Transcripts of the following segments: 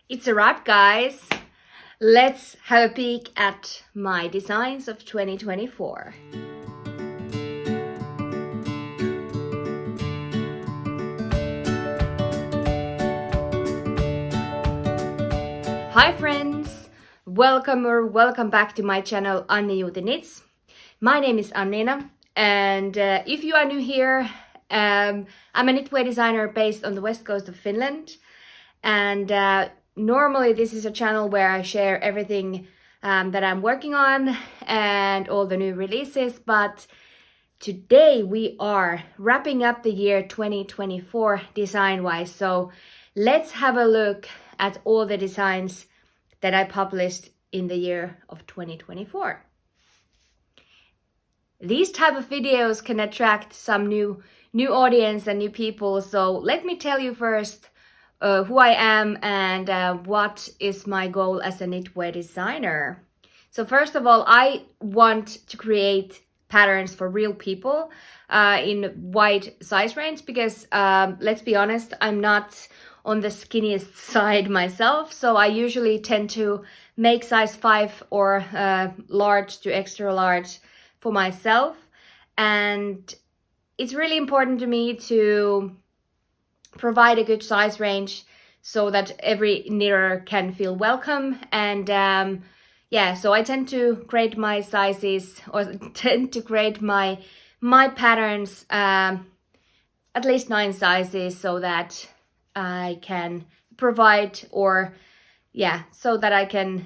It's a wrap, guys. Let's have a peek at my designs of 2024. Hi friends, welcome back to my channel Anni Juuti Knits. My name is Annina, and if you are new here, I'm a knitwear designer based on the west coast of Finland, and normally this is a channel where I share everything that I'm working on and all the new releases, but today we are wrapping up the year 2024 design-wise, so let's have a look at all the designs that I published in the year of 2024. These type of videos can attract some new audience and new people, so let me tell you first who I am and what is my goal as a knitwear designer. So first of all, I want to create patterns for real people in wide size range because let's be honest, I'm not on the skinniest side myself, so I usually tend to make size 5 or large to extra large for myself, and it's really important to me to provide a good size range so that every knitter can feel welcome. And so I tend to create my sizes or tend to create my patterns at least 9 sizes so that I can provide so that I can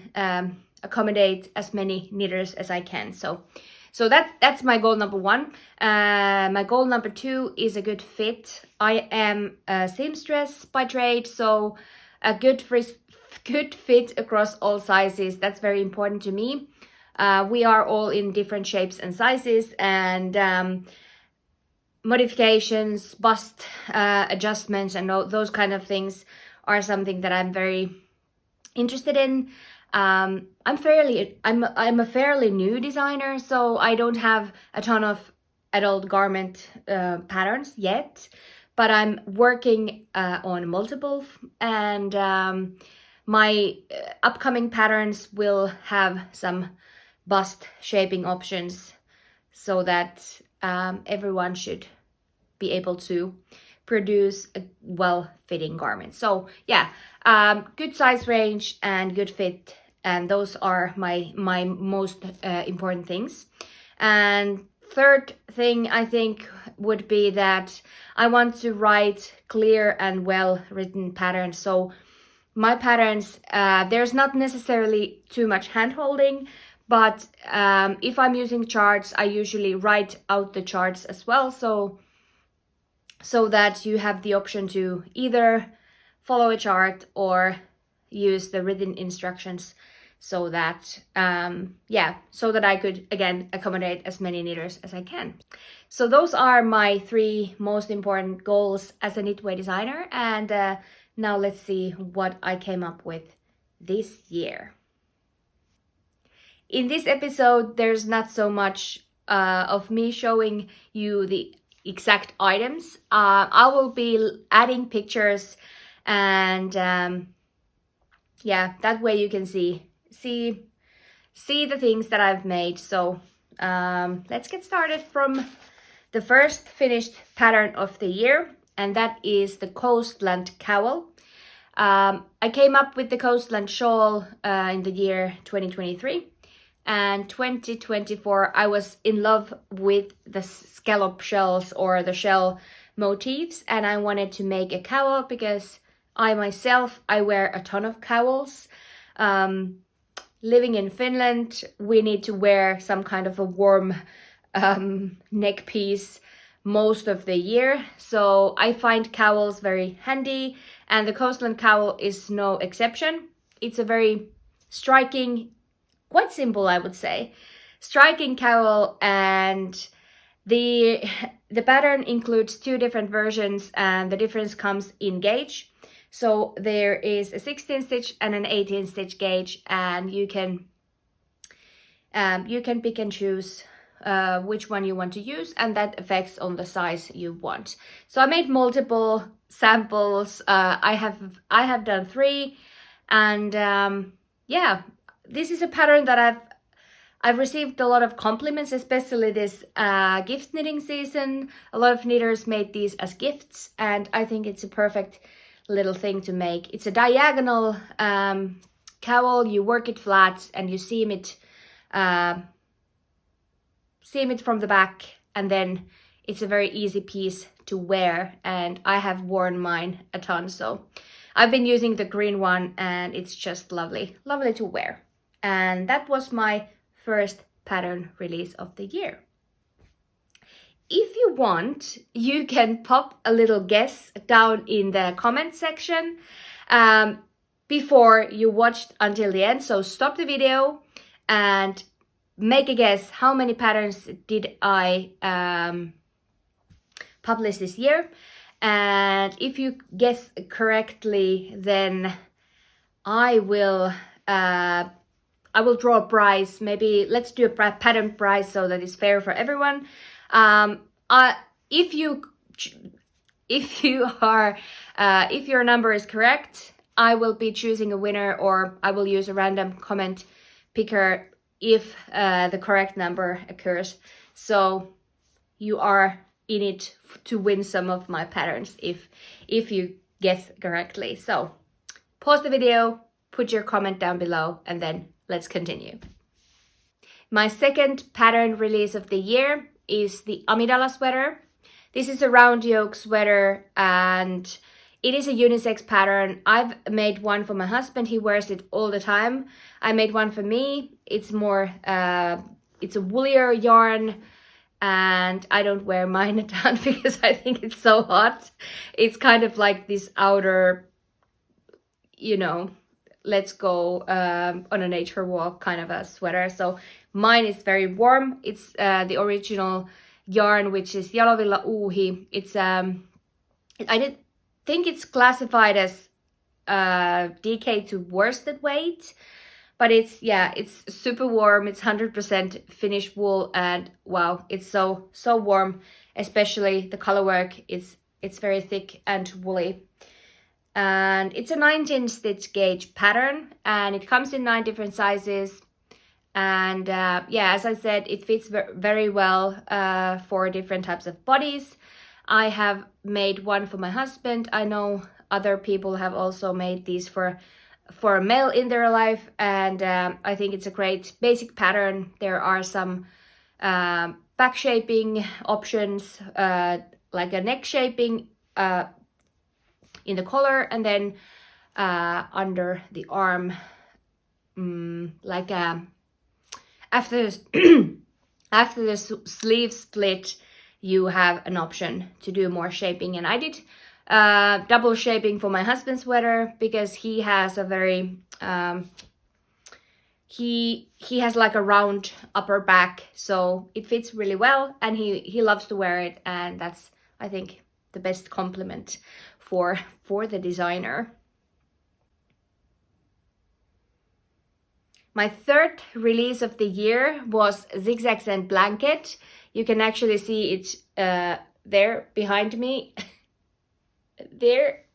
accommodate as many knitters as I can. So that's my goal number 1. My goal number 2 is a good fit. I am a seamstress by trade, so a good fit across all sizes. That's very important to me. We are all in different shapes and sizes, and modifications, bust adjustments, and those kind of things are something that I'm very interested in. I'm a fairly new designer, so I don't have a ton of adult garment patterns yet, but I'm working on multiple, and my upcoming patterns will have some bust shaping options so that everyone should be able to produce a well-fitting garment. So good size range and good fit, and those are my most important things. And third thing I think would be that I want to write clear and well-written patterns. So my patterns, there's not necessarily too much hand-holding, but if I'm using charts, I usually write out the charts as well, so that you have the option to either follow a chart or use the written instructions, so that I could again accommodate as many knitters as I can. So those are my 3 most important goals as a knitwear designer, and now let's see what I came up with this year. In this episode, there's not so much of me showing you the exact items. I will be adding pictures, and that way you can see the things that I've made. So let's get started from the first finished pattern of the year, and that is the Coastland Cowl. I came up with the Coastland Shawl in the year 2023. And 2024, I was in love with the scallop shells or the shell motifs, and I wanted to make a cowl because I wear a ton of cowls. Living in Finland, we need to wear some kind of a warm neck piece most of the year, so I find cowls very handy, and the Coastland Cowl is no exception. It's a very striking, quite simple, I would say, striking cowl, and the pattern includes 2 different versions, and the difference comes in gauge. So there is a 16 stitch and an 18 stitch gauge, and you can pick and choose which one you want to use, and that affects on the size you want. So I made multiple samples. I have done 3, And yeah, this is a pattern that I've received a lot of compliments, especially this gift knitting season. A lot of knitters made these as gifts, and I think it's a perfect little thing to make. It's a diagonal cowl. You work it flat and you seam it from the back, and then it's a very easy piece to wear, and I have worn mine a ton, so I've been using the green one and it's just lovely to wear. And that was my first pattern release of the year. If you want, you can pop a little guess down in the comment section before you watched until the end. So stop the video and make a guess. How many patterns did I publish this year? And if you guess correctly, then I will draw a prize. Maybe let's do a pattern prize so that it's fair for everyone. If your number is correct, I will be choosing a winner, or I will use a random comment picker if the correct number occurs. So you are in it to win some of my patterns if you guess correctly. So pause the video, put your comment down below, and then let's continue. My second pattern release of the year is the Amidala sweater. This is a round yoke sweater and it is a unisex pattern. I've made one for my husband. He wears it all the time. I made one for me. It's more, it's a woolier yarn, and I don't wear mine a ton because I think it's so hot. It's kind of like this outer, you know, let's go on a nature walk kind of a sweater. So mine is very warm. It's the original yarn, which is Suovilla Uhi. It's I did think it's classified as DK to worsted weight, but it's super warm. It's 100% Finnish wool, and wow, it's so warm. Especially the colorwork, it's very thick and woolly. And it's a 19 stitch gauge pattern, and it comes in 9 different sizes. And yeah, as I said, it fits very well for different types of bodies. I have made one for my husband. I know other people have also made these for a male in their life, and I think it's a great basic pattern. There are some back shaping options, like a neck shaping in the collar, and then under the arm, like after the sleeve split, you have an option to do more shaping. And I did double shaping for my husband's sweater because he has a very he has like a round upper back, so it fits really well, and he loves to wear it, and that's, I think, the best compliment for the designer. My third release of the year was Zigzag Zen blanket. You can actually see it there behind me. There.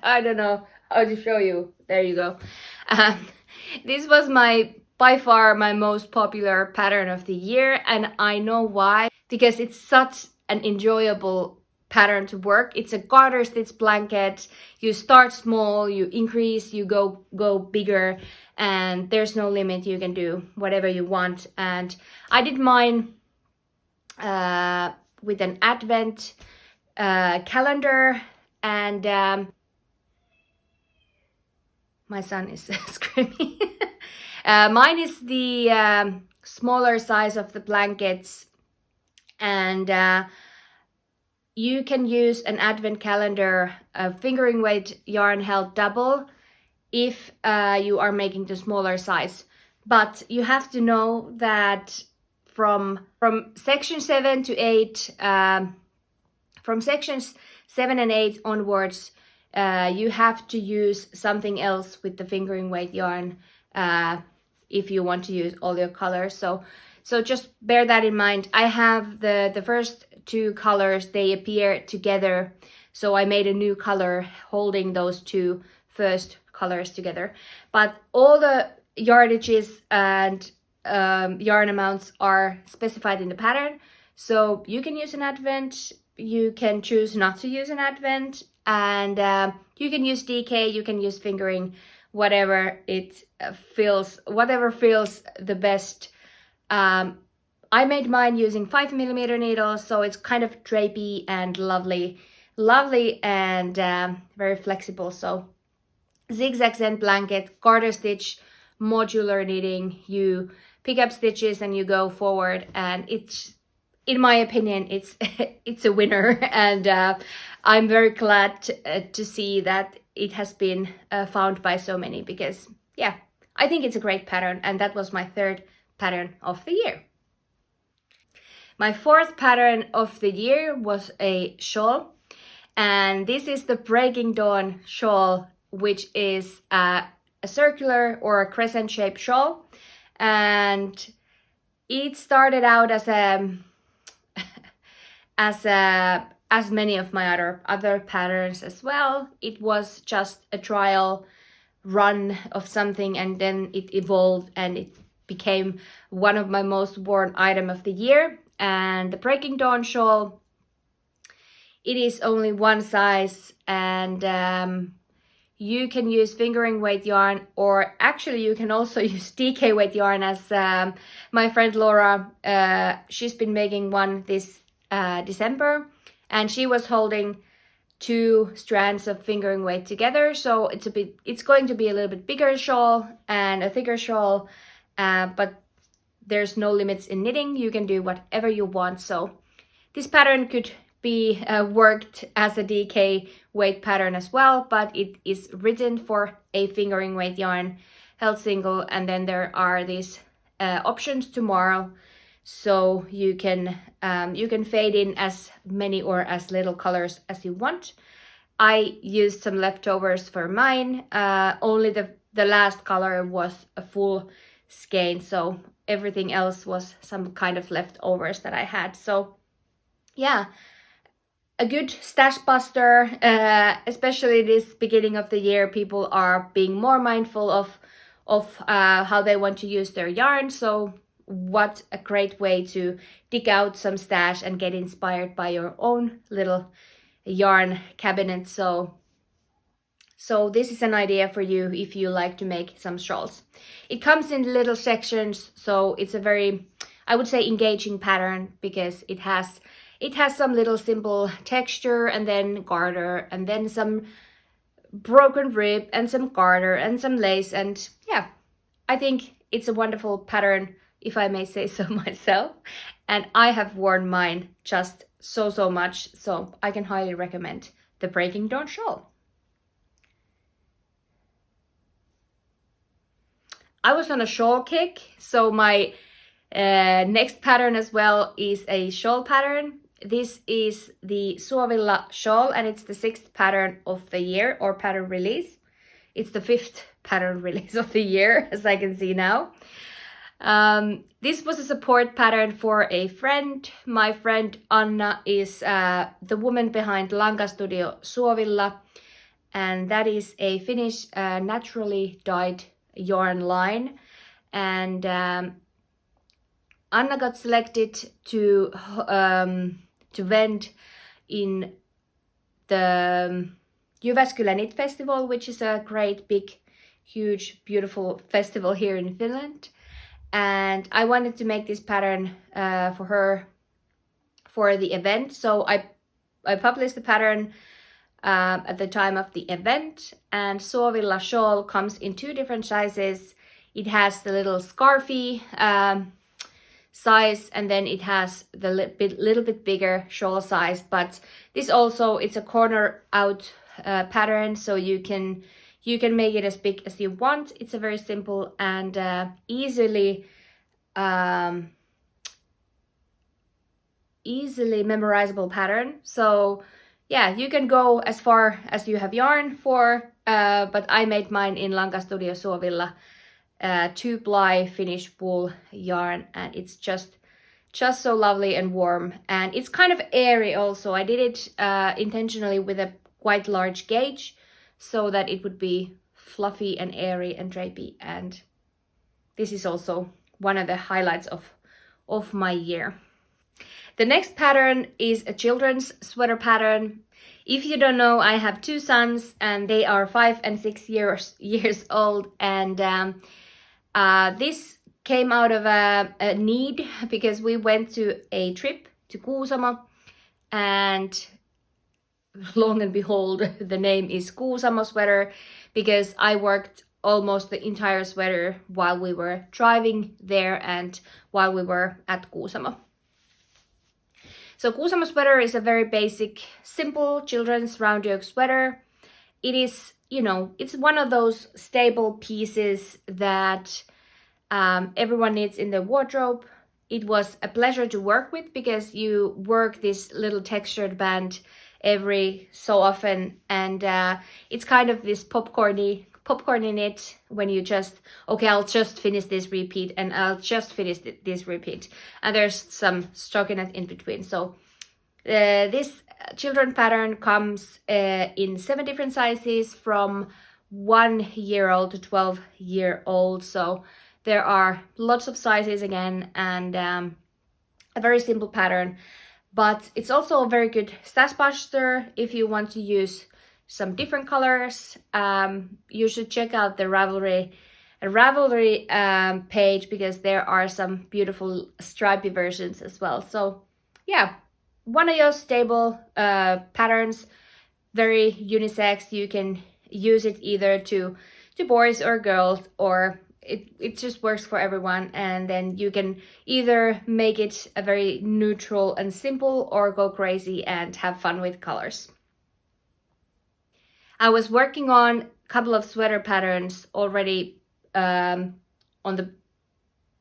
I don't know how to show you. There you go. This was by far my most popular pattern of the year, and I know why. Because it's such an enjoyable pattern to work. It's a garter stitch blanket. You start small, you increase, you go bigger, and there's no limit. You can do whatever you want. And I did mine with an advent calendar, and my son is screaming. Mine is the smaller size of the blankets, and you can use an advent calendar, fingering weight yarn held double, if you are making the smaller size. But you have to know that from section 7 to 8, from sections 7 and 8 onwards, you have to use something else with the fingering weight yarn if you want to use all your colors. So just bear that in mind. I have the first 2 colors, they appear together. So I made a new color holding those 2 first colors together. But all the yardages and yarn amounts are specified in the pattern, so you can use an advent, you can choose not to use an advent, and you can use DK, you can use fingering, whatever it whatever feels the best. I made mine using 5mm needles, so it's kind of drapey and lovely and very flexible. So Zigzag Zen blanket, garter stitch, modular knitting. You pick up stitches and you go forward, and it's, in my opinion, it's it's a winner. And I'm very glad to see that it has been found by so many, because yeah, I think it's a great pattern, and that was my third pattern of the year. My fourth pattern of the year was a shawl, and this is the Breaking Dawn shawl, which is a circular or a crescent shaped shawl, and it started out as as many of my other patterns as well. It was just a trial run of something, and then it evolved and it became one of my most worn item of the year. And the Breaking Dawn shawl, it is only one size, and you can use fingering weight yarn, or actually you can also use DK weight yarn, as my friend Laura, she's been making one this December, and she was holding 2 strands of fingering weight together, so it's going to be a little bit bigger shawl and a thicker shawl, but there's no limits in knitting. You can do whatever you want. So this pattern could be worked as a DK weight pattern as well, but it is written for a fingering weight yarn, held single, and then there are these options tomorrow, so you can fade in as many or as little colors as you want. I used some leftovers for mine. Only the last color was a full skein, so everything else was some kind of leftovers that I had. So yeah, a good stash buster, especially this beginning of the year. People are being more mindful of how they want to use their yarn. So what a great way to dig out some stash and get inspired by your own little yarn cabinet. So this is an idea for you if you like to make some shawls. It comes in little sections, so it's a very, I would say, engaging pattern, because it has some little simple texture, and then garter, and then some broken rib, and some garter, and some lace. And yeah, I think it's a wonderful pattern, if I may say so myself. And I have worn mine just so much, so I can highly recommend the Breaking Dawn shawl. I was on a shawl kick, so my next pattern as well is a shawl pattern. This is the Suovilla Shawl, and it's the 6th pattern of the year, or pattern release. It's the 5th pattern release of the year, as I can see now. This was a support pattern for a friend. My friend Anna is the woman behind Lanka Studio Suovilla, and that is a Finnish naturally dyed yarn line. And Anna got selected to vend in the Jyväskylä Knit Festival, which is a great, big, huge, beautiful festival here in Finland. And I wanted to make this pattern for her for the event. So I published the pattern at the time of the event. And Suovilla Shawl comes in 2 different sizes. It has the little scarfy size, and then it has the little bit bigger shawl size. But this also, it's a corner out pattern, so you can make it as big as you want. It's a very simple and easily memorizable pattern. So yeah, you can go as far as you have yarn for, but I made mine in Lanka Studio Suovilla 2-ply Finnish wool yarn, and it's just so lovely and warm, and it's kind of airy also. I did it intentionally with a quite large gauge, so that it would be fluffy and airy and drapey. And this is also one of the highlights of my year. The next pattern is a children's sweater pattern. If you don't know, I have two sons and they are 5 and 6 years old, and this came out of a need because we went to a trip to Kuusamo, and long and behold, the name is Kuusamo Sweater because I worked almost the entire sweater while we were driving there and while we were at Kuusamo. So Kuusamo Sweater is a very basic, simple children's round yoke sweater. It is, you know, it's one of those staple pieces that everyone needs in their wardrobe. It was a pleasure to work with because you work this little textured band every so often, and it's kind of this popcorny knit when you just, okay, I'll just finish this repeat and I'll just finish this repeat, and there's some stockinette in between. So this children pattern comes in 7 different sizes from 1-year-old to 12-year-old. So there are lots of sizes again, and a very simple pattern, but it's also a very good stash buster if you want to use some different colors. You should check out the Ravelry page because there are some beautiful stripy versions as well. So yeah, one of your stable patterns, very unisex. You can use it either to boys or girls, or it just works for everyone, and then you can either make it a very neutral and simple or go crazy and have fun with colors. I was working on a couple of sweater patterns already on the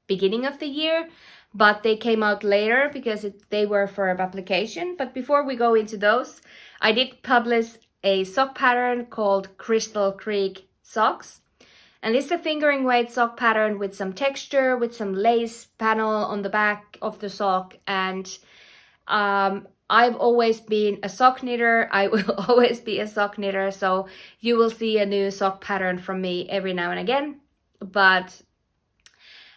beginning of the year, but they came out later because they were for a publication. But before we go into those, I did publish a sock pattern called Crystal Creek Socks. And this is a fingering weight sock pattern with some texture, with some lace panel on the back of the sock. And I've always been a sock knitter. I will always be a sock knitter. So you will see a new sock pattern from me every now and again. But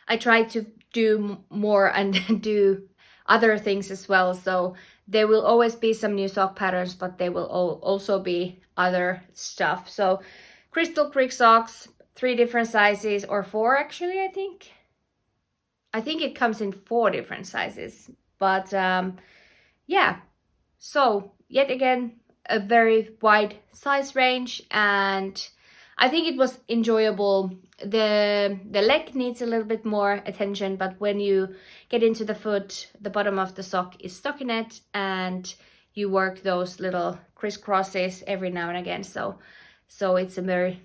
I try to do more and do other things as well. So there will always be some new sock patterns, but there will also be other stuff. So Crystal Creek socks, 3 different sizes, or 4 actually, I think. I think it comes in 4 different sizes. But yeah, so yet again, a very wide size range, and I think it was enjoyable. The leg needs a little bit more attention, but when you get into the foot, the bottom of the sock is stockinette, and you work those little crisscrosses every now and again. So it's a very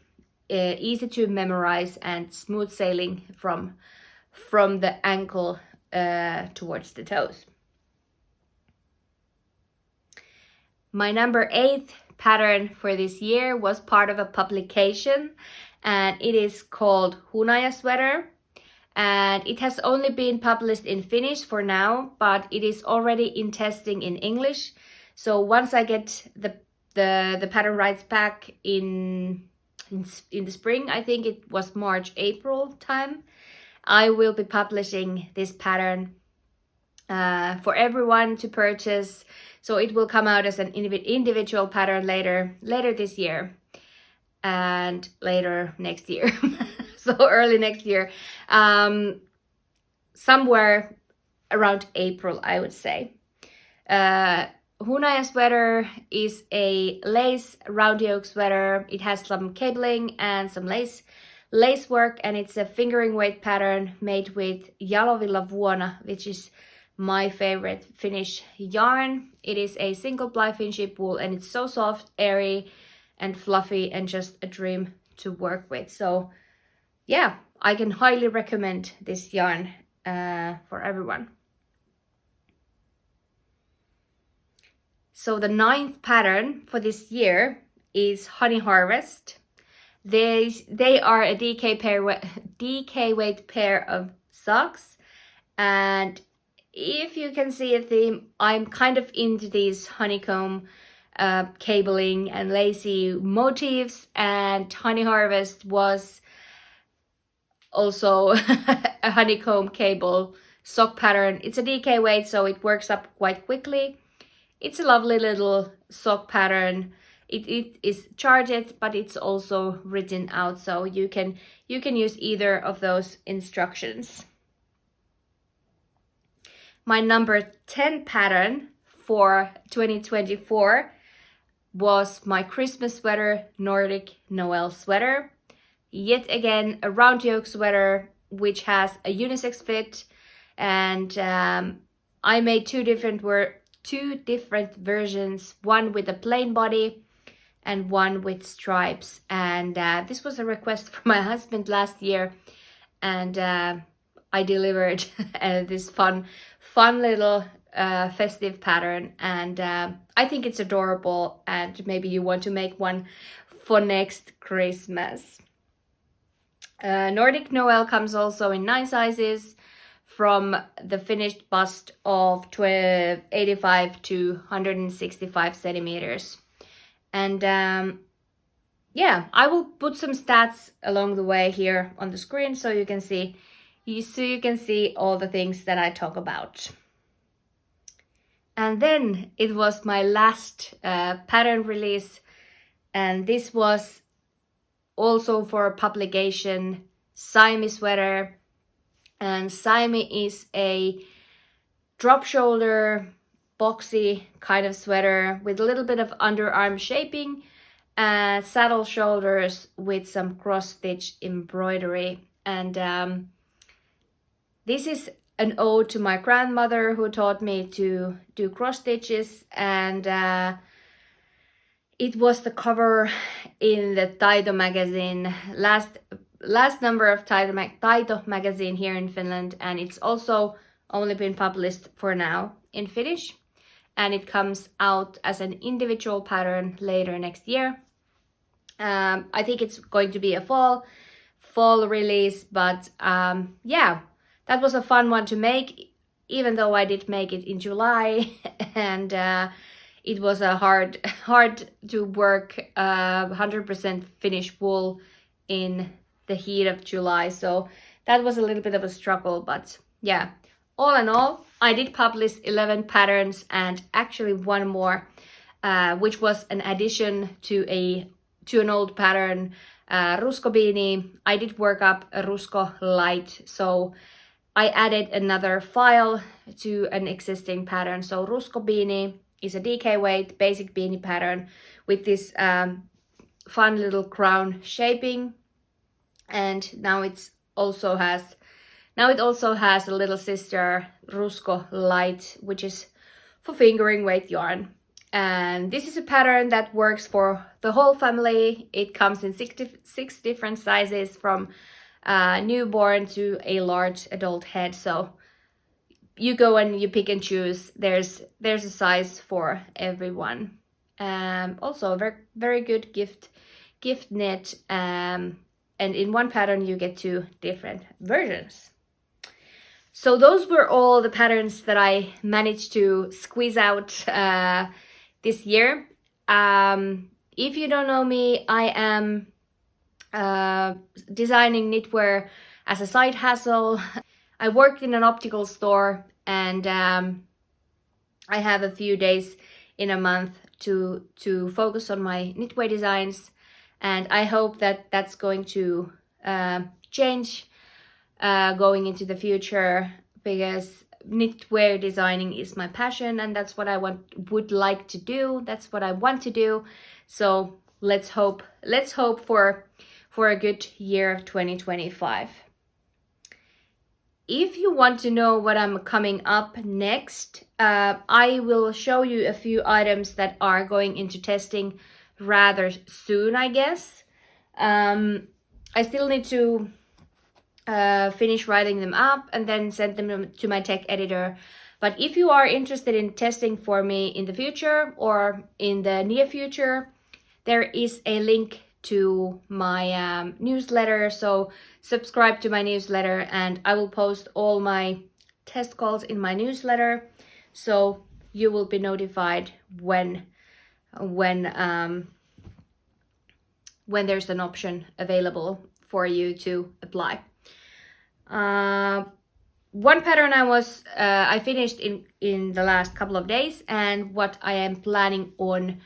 easy to memorize and smooth sailing from the ankle towards the toes. My number 8 pattern for this year was part of a publication, and it is called Hunaja Sweater, and it has only been published in Finnish for now, but it is already in testing in English. So once I get the pattern rights back in the spring, I think it was March-April time, I will be publishing this pattern for everyone to purchase. So it will come out as an individual pattern later this year and later next year. So early next year, somewhere around April, I would say. Hunaja Sweater is a lace round yoke sweater. It has some cabling and some lace work, and it's a fingering weight pattern made with Jalovilla Vuona, which is my favorite Finnish yarn. It is a single ply Finship wool, and it's so soft, airy, and fluffy, and just a dream to work with. So yeah, I can highly recommend this yarn for everyone. So the 9th pattern for this year is Honey Harvest. They are a DK weight pair of socks, and if you can see a theme, I'm kind of into these honeycomb cabling and lacy motifs, and Honey Harvest was also a honeycomb cable sock pattern. It's a DK weight, so it works up quite quickly. It's a lovely little sock pattern. It is charged, but it's also written out, so you can use either of those instructions. My number 10 pattern for 2024 was my Christmas sweater, Nordic Noel sweater. Yet again, a round yoke sweater, which has a unisex fit, and I made two different versions, one with a plain body and one with stripes. And this was a request from my husband last year, and I delivered this fun little festive pattern, and I think it's adorable, and maybe you want to make one for next Christmas. Nordic Noel comes also in 9 sizes, from the finished bust of 85 to 165 centimeters. And yeah, I will put some stats along the way here on the screen so you can see all the things that I talk about. And then it was my last pattern release, and this was also for publication, Saimi sweater. And Saimi is a drop shoulder, boxy kind of sweater with a little bit of underarm shaping, and saddle shoulders with some cross stitch embroidery. And this is an ode to my grandmother, who taught me to do cross stitches, and it was the cover in the Taito magazine, last number of Taito magazine here in Finland, and it's also only been published for now in Finnish, and it comes out as an individual pattern later next year. I think it's going to be a fall release, but yeah, that was a fun one to make, even though I did make it in July, and it was a hard to work 100% Finnish wool in the heat of July, so that was a little bit of a struggle. But yeah, all in all, I did publish 11 patterns, and actually one more, which was an addition to an old pattern, Rusko beanie. I did work up a Rusko light, so I added another file to an existing pattern. So Rusko beanie is a DK weight basic beanie pattern with this fun little crown shaping, and now it also has a little sister, Rusko light, which is for fingering weight yarn. And this is a pattern that works for the whole family. It comes in 6 different sizes, from newborn to a large adult head, so you go and you pick and choose. There's a size for everyone. Also very, very good gift knit, and in one pattern you get 2 different versions. So those were all the patterns that I managed to squeeze out this year. If you don't know me, I am designing knitwear as a side hustle. I worked in an optical store, and I have a few days in a month to focus on my knitwear designs, and I hope that that's going to change going into the future, because knitwear designing is my passion, and that's what I would like to do. That's what I want to do. So let's hope for a good year of 2025. If you want to know what I'm coming up next, I will show you a few items that are going into testing rather soon, I guess. I still need to finish writing them up and then send them to my tech editor. But if you are interested in testing for me in the future or in the near future, there is a link to my newsletter, so subscribe to my newsletter, and I will post all my test calls in my newsletter, so you will be notified when when there's an option available for you to apply. One pattern I finished in the last couple of days, and what I am planning on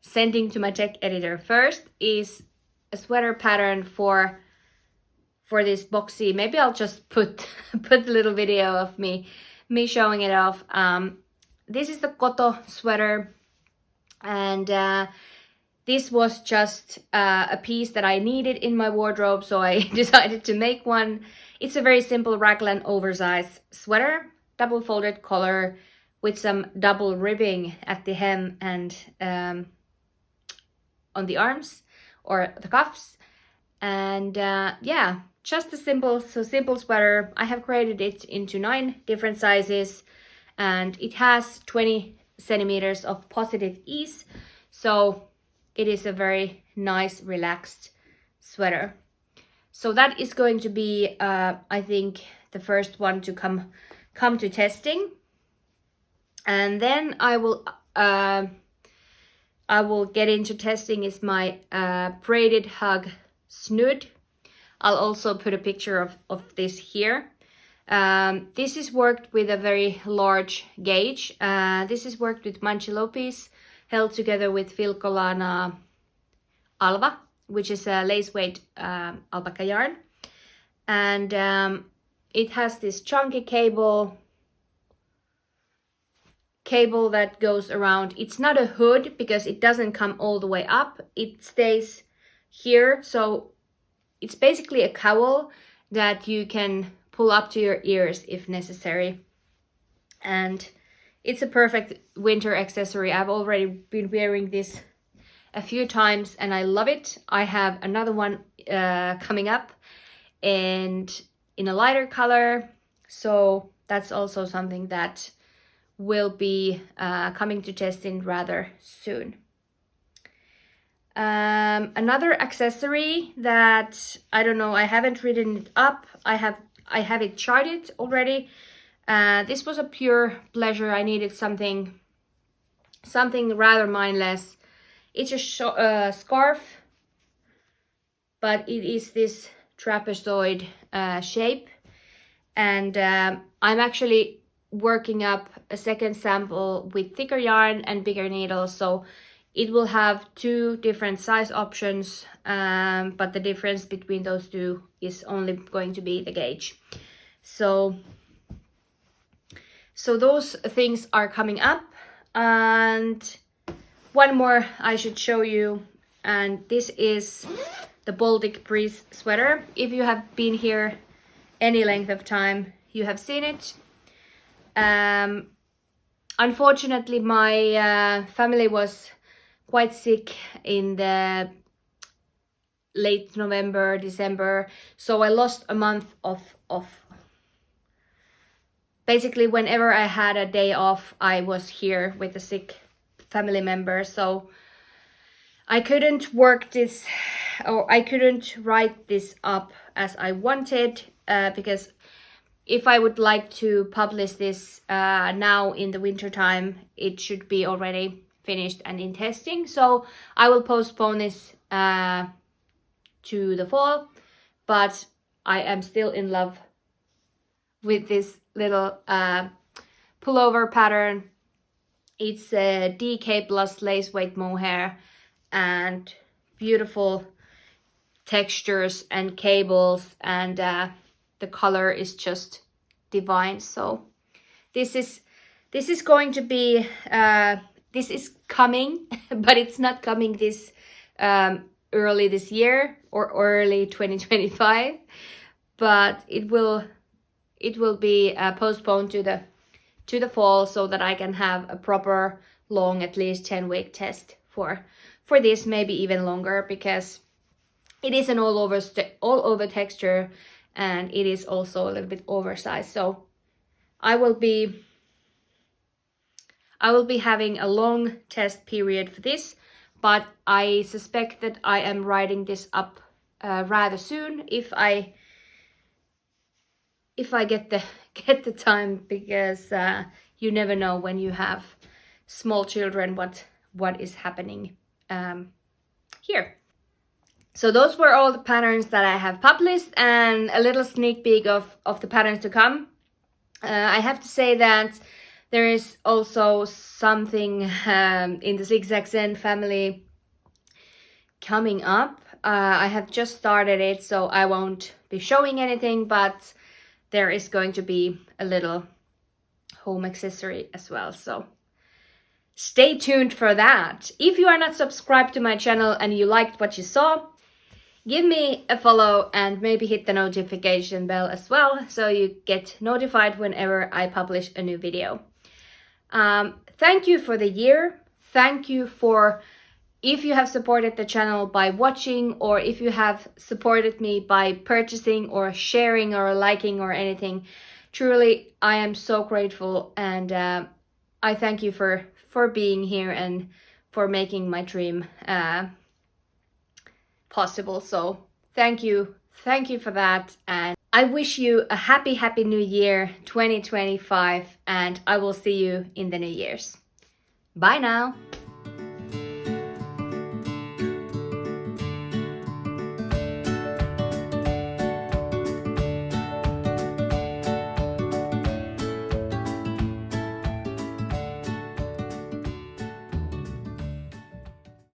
sending to my tech editor first is a sweater pattern for this boxy. Maybe I'll just put a little video of me showing it off. This is the Koto sweater, and this was just a piece that I needed in my wardrobe, so I decided to make one. It's a very simple raglan oversized sweater, double folded collar with some double ribbing at the hem and on the arms or the cuffs. And yeah, just a simple sweater. I have created it into 9 different sizes, and it has 20 centimeters of positive ease. So it is a very nice, relaxed sweater. So that is going to be, I think, the first one to come to testing. And then I will get into testing is my braided hug snood. I'll also put a picture of this here. This is worked with a very large gauge. This is worked with Manchilopis, held together with Filcolana Alva, which is a lace weight alpaca yarn. And it has this chunky cable that goes around. It's not a hood because it doesn't come all the way up. It stays here. So it's basically a cowl that you can pull up to your ears if necessary. And it's a perfect winter accessory. I've already been wearing this a few times and I love it. I have another one coming up and in a lighter color. So that's also something that will be coming to testing rather soon. Another accessory that I don't know, I haven't written it up. I have it charted already. This was a pure pleasure. I needed something rather mindless. It's a scarf, but it is this trapezoid shape, and I'm actually working up a second sample with thicker yarn and bigger needles, so it will have 2 different size options, but the difference between those 2 is only going to be the gauge. So those things are coming up. And one more I should show you, and this is the Baltic Breeze sweater. If you have been here any length of time, you have seen it. Unfortunately, my family was quite sick in the late November, December, so I lost a month of basically whenever I had a day off, I was here with a sick family member, so I couldn't work this, or I couldn't write this up as I wanted, because if I would like to publish this now in the winter time, it should be already finished and in testing. So I will postpone this to the fall, but I am still in love with this little pullover pattern. It's a DK plus lace weight mohair and beautiful textures and cables, and the color is just divine. So this is going to be this is coming, but it's not coming this early this year or early 2025, but it will be postponed to the fall, so that I can have a proper long, at least 10-week test for this, maybe even longer, because it is an all over texture, and it is also a little bit oversized. So I will be having a long test period for this, but I suspect that I am writing this up rather soon if I get the time, because you never know when you have small children what what is happening here. So those were all the patterns that I have published and a little sneak peek of the patterns to come. I have to say that there is also something in the Zigzag Zen family coming up. I have just started it, so I won't be showing anything, but there is going to be a little home accessory as well, so stay tuned for that. If you are not subscribed to my channel and you liked what you saw, give me a follow and maybe hit the notification bell as well, so you get notified whenever I publish a new video. Thank you for the year. Thank you for, if you have supported the channel by watching, or if you have supported me by purchasing or sharing or liking or anything. Truly, I am so grateful, and I thank you for being here and for making my dream possible. So thank you for that, and I wish you a happy new year 2025, and I will see you in the new year's. Bye now.